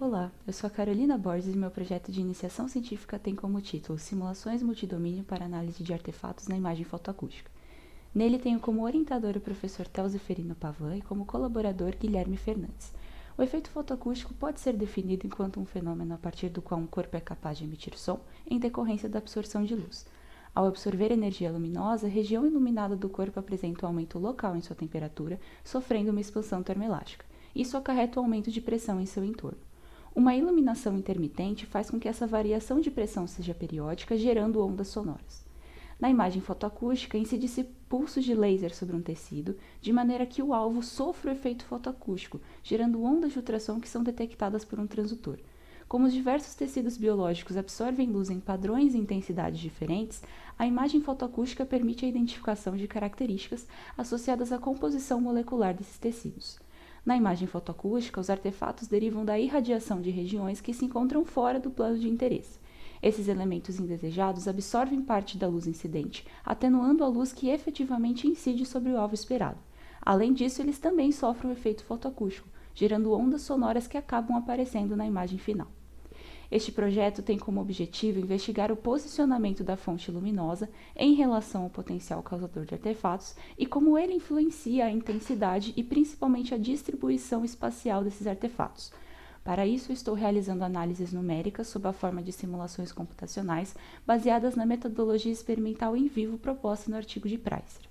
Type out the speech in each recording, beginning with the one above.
Olá, eu sou a Carolina Borges e meu projeto de iniciação científica tem como título Simulações Multidomínio para Análise de Artefatos na Imagem Fotoacústica. Nele tenho como orientador o professor Telzeferino Pavan e como colaborador Guilherme Fernandes. O efeito fotoacústico pode ser definido enquanto um fenômeno a partir do qual um corpo é capaz de emitir som em decorrência da absorção de luz. Ao absorver energia luminosa, a região iluminada do corpo apresenta um aumento local em sua temperatura, sofrendo uma expansão termoelástica. Isso acarreta o aumento de pressão em seu entorno. Uma iluminação intermitente faz com que essa variação de pressão seja periódica, gerando ondas sonoras. Na imagem fotoacústica, incide-se pulsos de laser sobre um tecido, de maneira que o alvo sofra o efeito fotoacústico, gerando ondas de ultrassom que são detectadas por um transdutor. Como os diversos tecidos biológicos absorvem luz em padrões e intensidades diferentes, a imagem fotoacústica permite a identificação de características associadas à composição molecular desses tecidos. Na imagem fotoacústica, os artefatos derivam da irradiação de regiões que se encontram fora do plano de interesse. Esses elementos indesejados absorvem parte da luz incidente, atenuando a luz que efetivamente incide sobre o alvo esperado. Além disso, eles também sofrem o efeito fotoacústico, gerando ondas sonoras que acabam aparecendo na imagem final. Este projeto tem como objetivo investigar o posicionamento da fonte luminosa em relação ao potencial causador de artefatos e como ele influencia a intensidade e principalmente a distribuição espacial desses artefatos. Para isso, estou realizando análises numéricas sob a forma de simulações computacionais baseadas na metodologia experimental em vivo proposta no artigo de Pricer.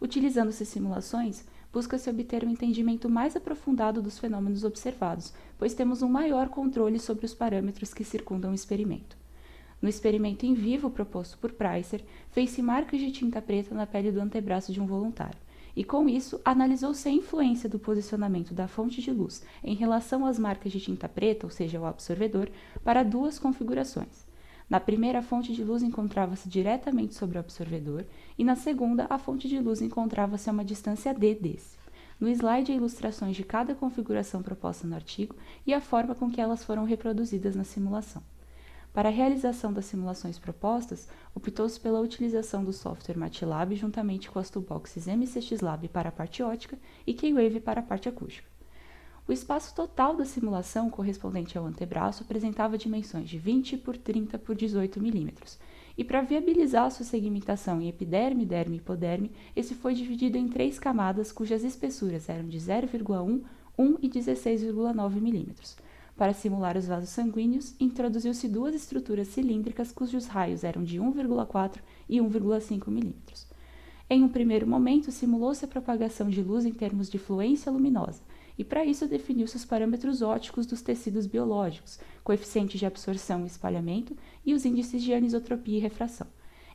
Utilizando-se simulações, busca-se obter um entendimento mais aprofundado dos fenômenos observados, pois temos um maior controle sobre os parâmetros que circundam o experimento. No experimento em vivo proposto por Pricer, fez-se marcas de tinta preta na pele do antebraço de um voluntário, e com isso analisou-se a influência do posicionamento da fonte de luz em relação às marcas de tinta preta, ou seja, o absorvedor, para duas configurações. Na primeira, a fonte de luz encontrava-se diretamente sobre o absorvedor e na segunda, a fonte de luz encontrava-se a uma distância d desse. No slide, há ilustrações de cada configuração proposta no artigo e a forma com que elas foram reproduzidas na simulação. Para a realização das simulações propostas, optou-se pela utilização do software MATLAB juntamente com as toolboxes MCXLab para a parte ótica e K-Wave para a parte acústica. O espaço total da simulação correspondente ao antebraço apresentava dimensões de 20 por 30 por 18 mm, e para viabilizar sua segmentação em epiderme, derme e hipoderme, esse foi dividido em 3 camadas cujas espessuras eram de 0,1, 1 e 16,9 mm. Para simular os vasos sanguíneos, introduziu-se 2 estruturas cilíndricas cujos raios eram de 1,4 e 1,5 mm. Em um primeiro momento, simulou-se a propagação de luz em termos de fluência luminosa, e para isso definiu-se os parâmetros ópticos dos tecidos biológicos, coeficientes de absorção e espalhamento e os índices de anisotropia e refração.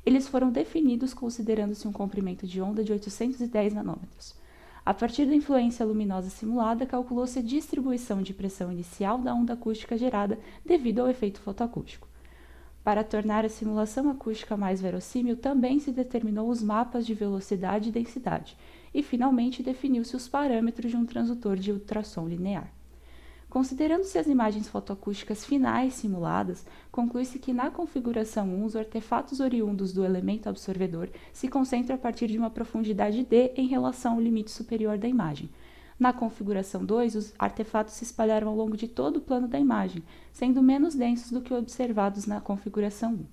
Eles foram definidos considerando-se um comprimento de onda de 810 nanômetros. A partir da influência luminosa simulada, calculou-se a distribuição de pressão inicial da onda acústica gerada devido ao efeito fotoacústico. Para tornar a simulação acústica mais verossímil, também se determinou os mapas de velocidade e densidade, e finalmente definiu-se os parâmetros de um transdutor de ultrassom linear. Considerando-se as imagens fotoacústicas finais simuladas, conclui-se que na configuração 1 os artefatos oriundos do elemento absorvedor se concentram a partir de uma profundidade d em relação ao limite superior da imagem. Na configuração 2, os artefatos se espalharam ao longo de todo o plano da imagem, sendo menos densos do que observados na configuração 1.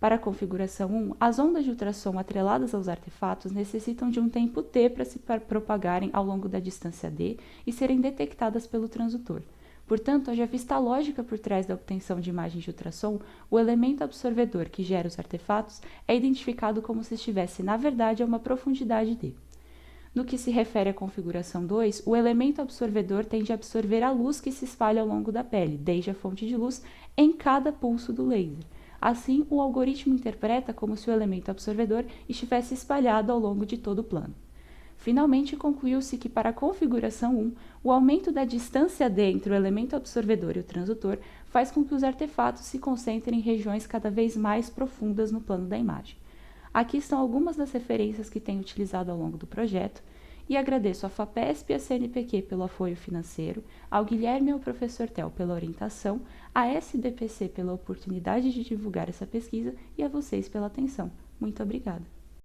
Para a configuração 1, as ondas de ultrassom atreladas aos artefatos necessitam de um tempo t para se propagarem ao longo da distância d e serem detectadas pelo transdutor. Portanto, haja vista lógica por trás da obtenção de imagens de ultrassom, o elemento absorvedor que gera os artefatos é identificado como se estivesse, na verdade, a uma profundidade d. No que se refere à configuração 2, o elemento absorvedor tende a absorver a luz que se espalha ao longo da pele, desde a fonte de luz, em cada pulso do laser. Assim, o algoritmo interpreta como se o elemento absorvedor estivesse espalhado ao longo de todo o plano. Finalmente, concluiu-se que para a configuração 1, o aumento da distância d entre o elemento absorvedor e o transdutor faz com que os artefatos se concentrem em regiões cada vez mais profundas no plano da imagem. Aqui estão algumas das referências que tenho utilizado ao longo do projeto, e agradeço à FAPESP e à CNPq pelo apoio financeiro, ao Guilherme e ao professor Tel pela orientação, à SBPC pela oportunidade de divulgar essa pesquisa e a vocês pela atenção. Muito obrigada!